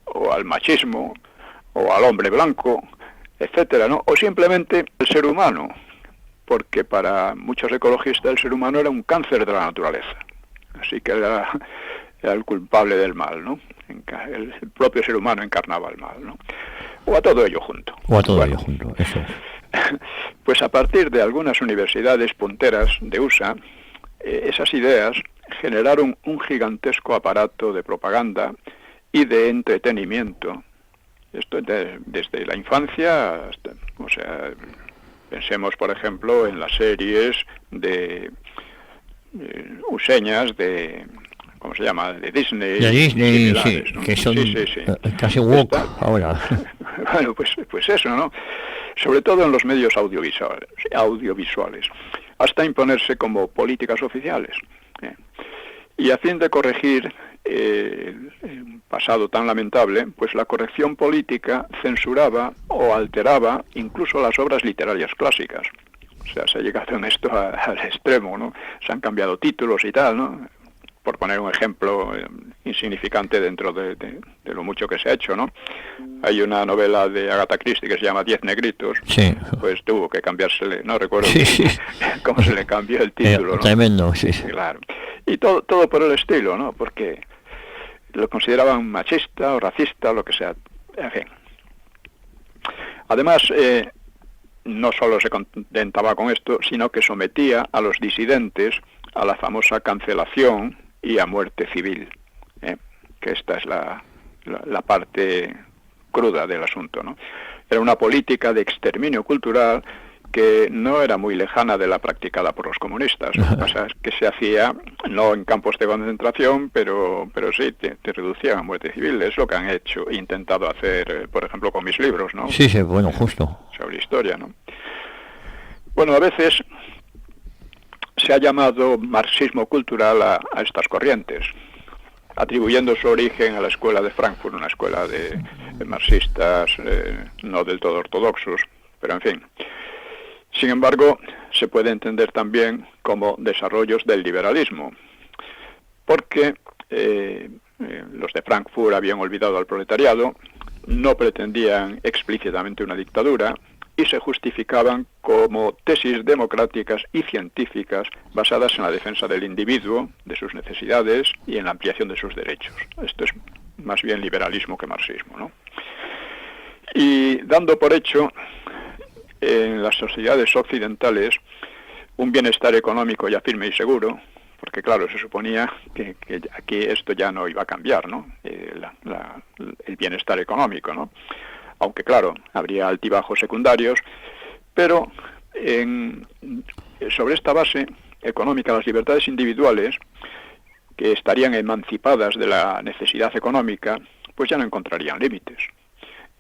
S1: o al machismo, o al hombre blanco, etcétera, ¿no? O simplemente el ser humano, porque para muchos ecologistas el ser humano era un cáncer de la naturaleza. Así que era el culpable del mal, ¿no? El propio ser humano encarnaba el mal, ¿no? O a todo ello junto.
S3: O a todo ello junto, eso es.
S1: Pues a partir de algunas universidades punteras de USA, esas ideas generaron un gigantesco aparato de propaganda y de entretenimiento. Esto desde la infancia hasta, o sea, pensemos por ejemplo en las series de useñas de, ¿cómo se llama?, de Disney.
S3: De Disney, sí,
S1: ¿no?
S3: que son
S1: sí.
S3: casi woke ahora.
S1: Bueno, pues eso, ¿no? Sobre todo en los medios audiovisuales, hasta imponerse como políticas oficiales. Y a fin de corregir un pasado tan lamentable, pues la corrección política censuraba o alteraba incluso las obras literarias clásicas. O sea, se ha llegado en esto al extremo, ¿no? Se han cambiado títulos y tal, ¿no? Por poner un ejemplo insignificante dentro de lo mucho que se ha hecho, ¿no? Hay una novela de Agatha Christie que se llama 10 negritos,
S3: sí.
S1: Pues tuvo que cambiársele, no recuerdo
S3: sí.
S1: cómo se le cambió el título, ¿no?
S3: Tremendo, sí.
S1: Claro. Y todo por el estilo, ¿no? Porque lo consideraban machista o racista o lo que sea. En fin. Además, no solo se contentaba con esto, sino que sometía a los disidentes a la famosa cancelación y a muerte civil, que esta es la parte cruda del asunto, ¿no? Era una política de exterminio cultural que no era muy lejana de la practicada por los comunistas. Lo que pasa es que se hacía no en campos de concentración, pero sí, te reducían a muerte civil. Es lo que han hecho, intentado hacer, por ejemplo, con mis libros, ¿no?
S3: Sí, bueno, justo.
S1: Sobre historia, ¿no? Bueno, a veces se ha llamado marxismo cultural a estas corrientes, atribuyendo su origen a la escuela de Frankfurt, una escuela de marxistas no del todo ortodoxos, pero en fin. Sin embargo, se puede entender también como desarrollos del liberalismo, porque los de Frankfurt habían olvidado al proletariado, no pretendían explícitamente una dictadura y se justificaban como tesis democráticas y científicas basadas en la defensa del individuo, de sus necesidades y en la ampliación de sus derechos. Esto es más bien liberalismo que marxismo, ¿no? Y dando por hecho en las sociedades occidentales un bienestar económico ya firme y seguro, porque claro, se suponía que aquí esto ya no iba a cambiar, ¿no? El bienestar económico, ¿no? Aunque claro, habría altibajos secundarios, pero sobre esta base económica, las libertades individuales, que estarían emancipadas de la necesidad económica, pues ya no encontrarían límites.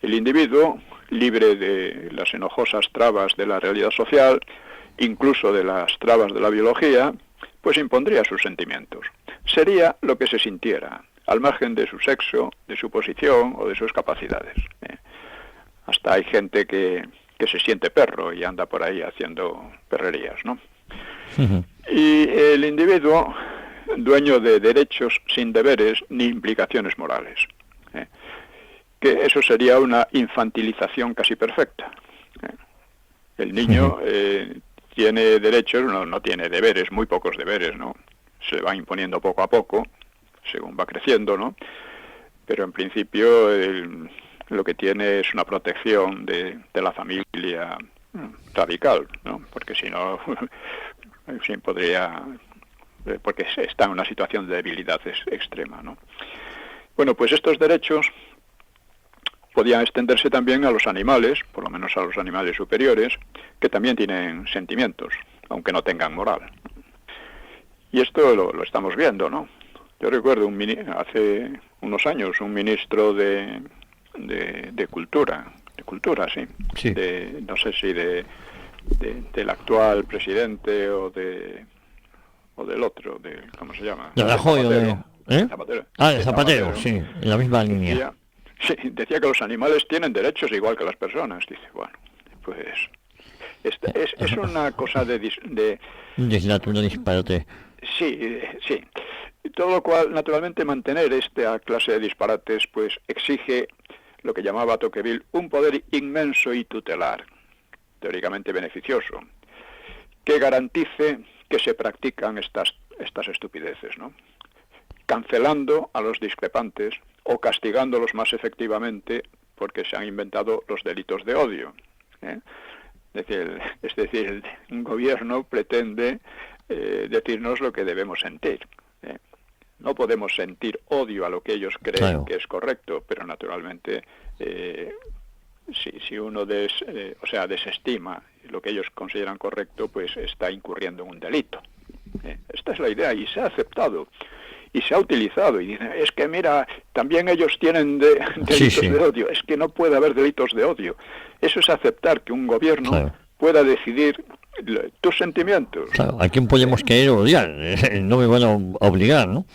S1: El individuo, libre de las enojosas trabas de la realidad social, incluso de las trabas de la biología, pues impondría sus sentimientos. Sería lo que se sintiera, al margen de su sexo, de su posición o de sus capacidades. Hasta hay gente que se siente perro y anda por ahí haciendo perrerías, ¿no? Uh-huh. Y el individuo, dueño de derechos sin deberes ni implicaciones morales. Que eso sería una infantilización casi perfecta. El niño tiene derechos, no tiene deberes, muy pocos deberes, ¿no? Se le van imponiendo poco a poco, según va creciendo, ¿no? Pero en principio lo que tiene es una protección de la familia radical, ¿no? Porque si no, sí podría, porque está en una situación de debilidad extrema, ¿no? Bueno, pues estos derechos podían extenderse también a los animales, por lo menos a los animales superiores, que también tienen sentimientos, aunque no tengan moral. Y esto lo estamos viendo, ¿no? Yo recuerdo hace unos años un ministro de cultura, sí. No sé si del actual presidente o del otro, ¿cómo se llama?
S3: De Rajoy,
S1: Zapatero.
S3: De Zapatero, sí, en la misma línea.
S1: Decía que los animales tienen derechos igual que las personas. Dice, bueno, pues es una cosa de
S3: disparate.
S1: Sí. Todo lo cual, naturalmente, mantener esta clase de disparates, pues exige lo que llamaba Tocqueville un poder inmenso y tutelar, teóricamente beneficioso. que garantice que se practican estas estupideces, ¿no? Cancelando a los discrepantes o castigándolos más efectivamente porque se han inventado los delitos de odio, ¿eh? Es decir, un gobierno pretende decirnos lo que debemos sentir, ¿eh? No podemos sentir odio a lo que ellos creen que es correcto, pero naturalmente si uno desestima lo que ellos consideran correcto, pues está incurriendo en un delito. Esta es la idea y se ha aceptado y se ha utilizado y dicen, es que mira, también ellos tienen delitos de odio, es que no puede haber delitos de odio. Eso es aceptar que un gobierno pueda decidir tus sentimientos.
S3: Claro, ¿a quién podemos querer odiar? No me van a obligar, ¿no?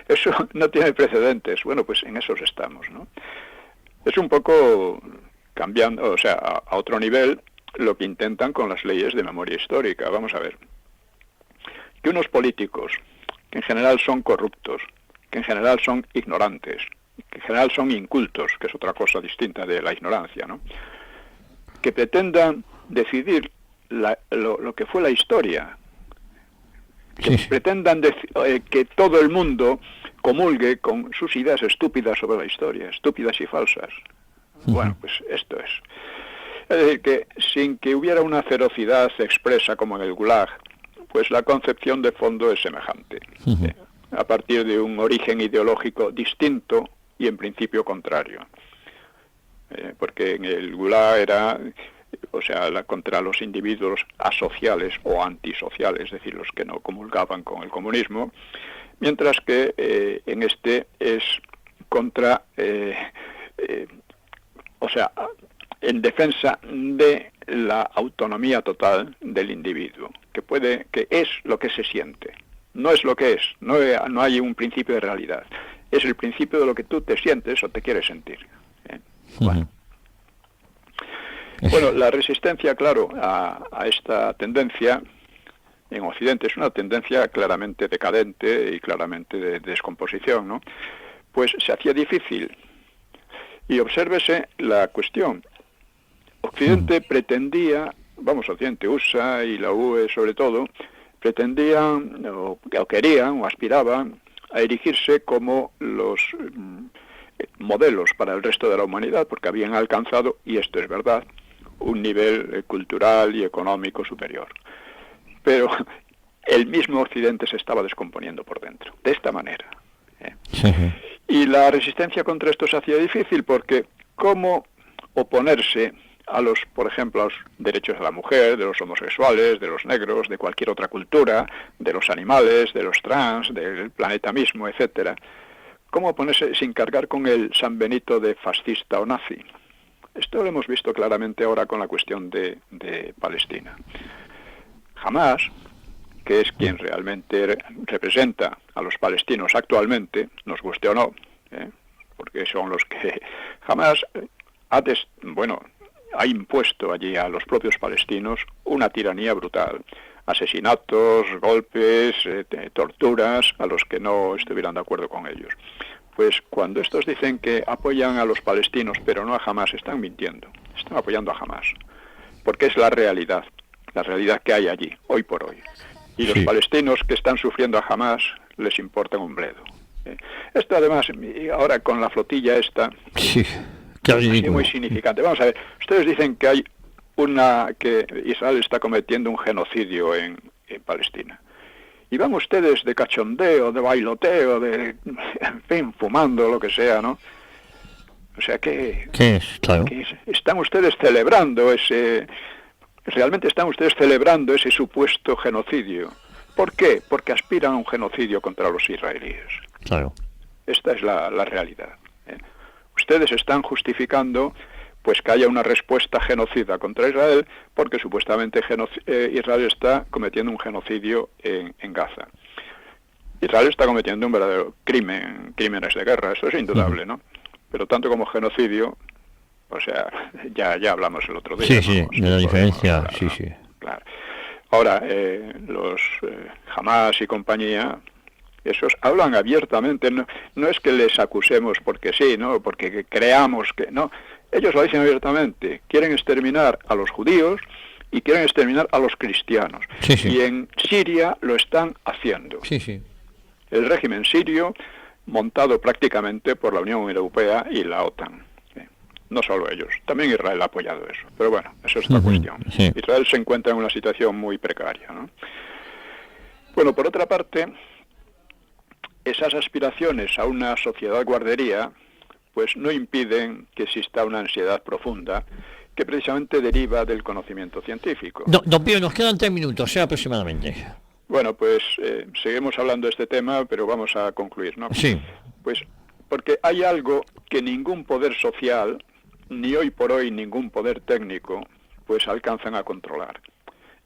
S1: Eso no tiene precedentes. Bueno, pues en esos estamos, ¿no? Es un poco cambiando, o sea, a otro nivel, lo que intentan con las leyes de memoria histórica. Vamos a ver. Que unos políticos, que en general son corruptos, que en general son ignorantes, que en general son incultos, que es otra cosa distinta de la ignorancia, ¿no? Que pretendan decidir lo que fue la historia, que pretendan que todo el mundo comulgue con sus ideas estúpidas sobre la historia, estúpidas y falsas. Bueno, pues esto es. Es decir, que sin que hubiera una ferocidad expresa como en el Gulag, pues la concepción de fondo es semejante, a partir de un origen ideológico distinto y en principio contrario. Porque en el Gulag era, o sea, contra los individuos asociales o antisociales, es decir, los que no comulgaban con el comunismo, mientras que en este es contra, o sea, en defensa de la autonomía total del individuo, que es lo que se siente, no es lo que es, no hay un principio de realidad, es el principio de lo que tú te sientes o te quieres sentir. Bueno, la resistencia, claro, a esta tendencia en Occidente es una tendencia claramente decadente y claramente de descomposición, ¿no? Pues se hacía difícil. Y obsérvese la cuestión. Occidente pretendía, Occidente, USA y la UE sobre todo, pretendían o querían o aspiraban a erigirse como los modelos para el resto de la humanidad, porque habían alcanzado, y esto es verdad, un nivel cultural y económico superior. Pero el mismo Occidente se estaba descomponiendo por dentro, de esta manera. Y la resistencia contra esto se hacía difícil porque ¿cómo oponerse a por ejemplo, a los derechos de la mujer, de los homosexuales, de los negros, de cualquier otra cultura, de los animales, de los trans, del planeta mismo, etcétera? ¿Cómo oponerse sin cargar con el San Benito de fascista o nazi? Esto lo hemos visto claramente ahora con la cuestión de Palestina. Hamás, que es quien realmente representa a los palestinos actualmente, nos guste o no, porque son los que Hamás ha impuesto allí a los propios palestinos una tiranía brutal, asesinatos, golpes, torturas a los que no estuvieran de acuerdo con ellos. Pues cuando estos dicen que apoyan a los palestinos pero no a Hamás, están mintiendo, están apoyando a Hamás, porque es la realidad que hay allí, hoy por hoy. Y los palestinos que están sufriendo a Hamás les importa un bledo. Esto además, ahora con la flotilla esta, es muy significante. Vamos a ver, ustedes dicen que que Israel está cometiendo un genocidio en Palestina. Y van ustedes de cachondeo, de bailoteo, en fin, fumando, lo que sea, ¿no? O sea que...
S3: ¿Qué es? Claro.
S1: Que están ustedes celebrando realmente están ustedes celebrando ese supuesto genocidio. ¿Por qué? Porque aspiran a un genocidio contra los israelíes.
S3: Claro.
S1: Esta es la realidad. Ustedes están justificando pues que haya una respuesta genocida contra Israel, porque supuestamente Israel está cometiendo un genocidio en Gaza. Israel está cometiendo un verdadero crímenes de guerra, eso es indudable, ¿no? Pero tanto como genocidio, o sea, ya hablamos el otro día.
S3: Sí, de la diferencia,
S1: Claro. Ahora, los Hamás y compañía, esos hablan abiertamente, no es que les acusemos porque sí, ¿no? Porque creamos que no. Ellos lo dicen abiertamente, quieren exterminar a los judíos y quieren exterminar a los cristianos.
S3: Sí, sí.
S1: Y en Siria lo están haciendo.
S3: Sí, sí.
S1: El régimen sirio, montado prácticamente por la Unión Europea y la OTAN. No solo ellos, también Israel ha apoyado eso. Pero bueno, eso es otra cuestión.
S3: Sí.
S1: Israel se encuentra en una situación muy precaria, ¿no? Bueno, por otra parte, esas aspiraciones a una sociedad guardería, pues no impiden que exista una ansiedad profunda que precisamente deriva del conocimiento científico.
S3: Don Pío, nos quedan 3 minutos, aproximadamente.
S1: Bueno, pues seguimos hablando de este tema, pero vamos a concluir, ¿no?
S3: Sí.
S1: Pues porque hay algo que ningún poder social, ni hoy por hoy ningún poder técnico, pues alcanzan a controlar.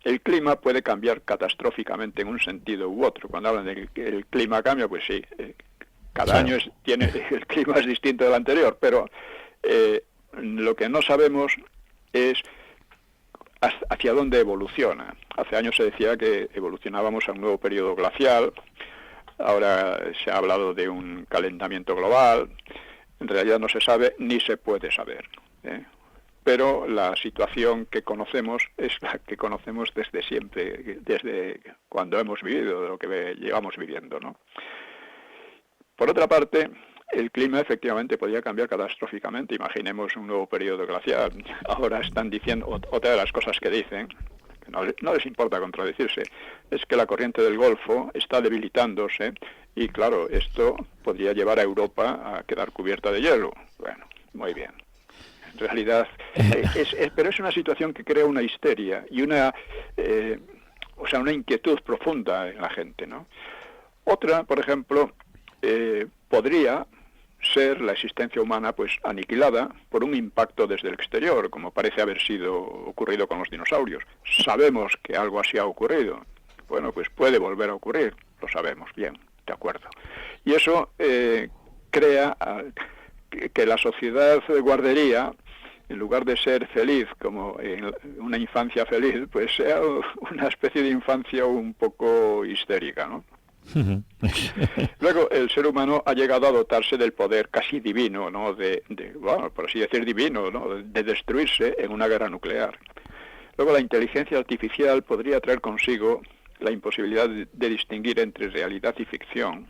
S1: El clima puede cambiar catastróficamente en un sentido u otro. Cuando hablan de que el clima cambia, pues sí, cada año el clima es distinto del anterior, pero lo que no sabemos es hacia dónde evoluciona. Hace años se decía que evolucionábamos a un nuevo periodo glacial, ahora se ha hablado de un calentamiento global, en realidad no se sabe ni se puede saber, pero la situación que conocemos es la que conocemos desde siempre, desde cuando hemos vivido, de lo que llevamos viviendo, ¿no? Por otra parte, el clima efectivamente podría cambiar catastróficamente. Imaginemos un nuevo periodo glacial. Ahora están diciendo, otra de las cosas que dicen, que no les importa contradecirse, es que la corriente del Golfo está debilitándose y claro, esto podría llevar a Europa a quedar cubierta de hielo. Bueno, muy bien. En realidad, pero es una situación que crea una histeria y una inquietud profunda en la gente, ¿no? Otra, por ejemplo, podría ser la existencia humana pues aniquilada por un impacto desde el exterior, como parece haber ocurrido con los dinosaurios. Sabemos que algo así ha ocurrido. Bueno, pues puede volver a ocurrir, lo sabemos, bien, de acuerdo. Y eso crea que la sociedad guardería, en lugar de ser feliz como en una infancia feliz, pues sea una especie de infancia un poco histérica, ¿no? Luego, el ser humano ha llegado a dotarse del poder casi divino, ¿no? Bueno, por así decir divino, ¿no? De destruirse en una guerra nuclear. Luego, la inteligencia artificial podría traer consigo la imposibilidad de distinguir entre realidad y ficción,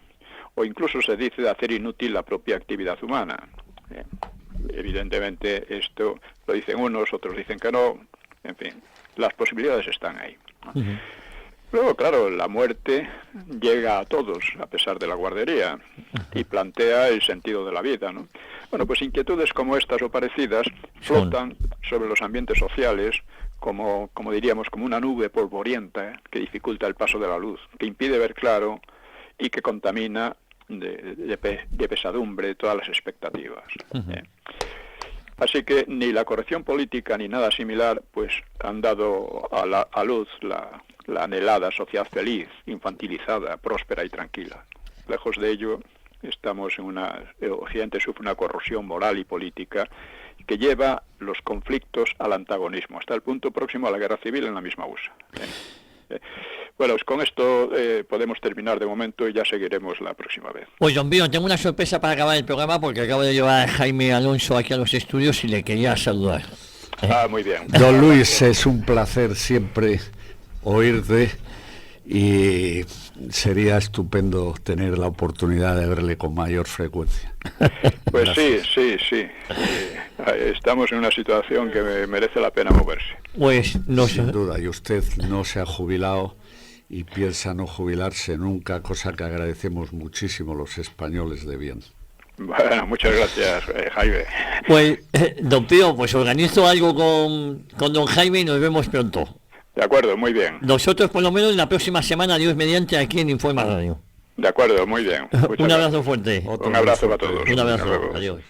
S1: o incluso se dice de hacer inútil la propia actividad humana. Evidentemente, esto lo dicen unos, otros dicen que no, en fin, las posibilidades están ahí, ¿no? Luego, claro, la muerte llega a todos, a pesar de la guardería, y plantea el sentido de la vida, ¿no? Bueno, pues inquietudes como estas o parecidas flotan sobre los ambientes sociales, como diríamos, como una nube polvorienta que dificulta el paso de la luz, que impide ver claro y que contamina de pesadumbre todas las expectativas. Así que ni la corrección política ni nada similar pues han dado a luz la anhelada sociedad feliz, infantilizada, próspera y tranquila. Lejos de ello, Occidente sufre una corrosión moral y política que lleva los conflictos al antagonismo, hasta el punto próximo a la guerra civil en la misma USA. Bueno, pues con esto podemos terminar de momento y ya seguiremos la próxima vez.
S3: Pues don Pío, tengo una sorpresa para acabar el programa porque acabo de llevar a Jaime Alonso aquí a los estudios y le quería saludar.
S1: Muy bien.
S4: Don Luis, es un placer siempre oírte y sería estupendo tener la oportunidad de verle con mayor frecuencia.
S1: Pues sí. Estamos en una situación que merece la pena moverse.
S3: Pues no,
S4: sin duda, y usted no se ha jubilado y piensa no jubilarse nunca, cosa que agradecemos muchísimo los españoles de bien.
S1: Bueno, muchas gracias, Jaime.
S3: Pues, don Pío, pues organizo algo con don Jaime y nos vemos pronto.
S1: De acuerdo, muy bien.
S3: Nosotros por lo menos la próxima semana, Dios mediante, aquí en Informa Radio.
S1: De acuerdo, muy bien.
S3: Un abrazo fuerte.
S1: Un abrazo para todos.
S3: Un abrazo, adiós.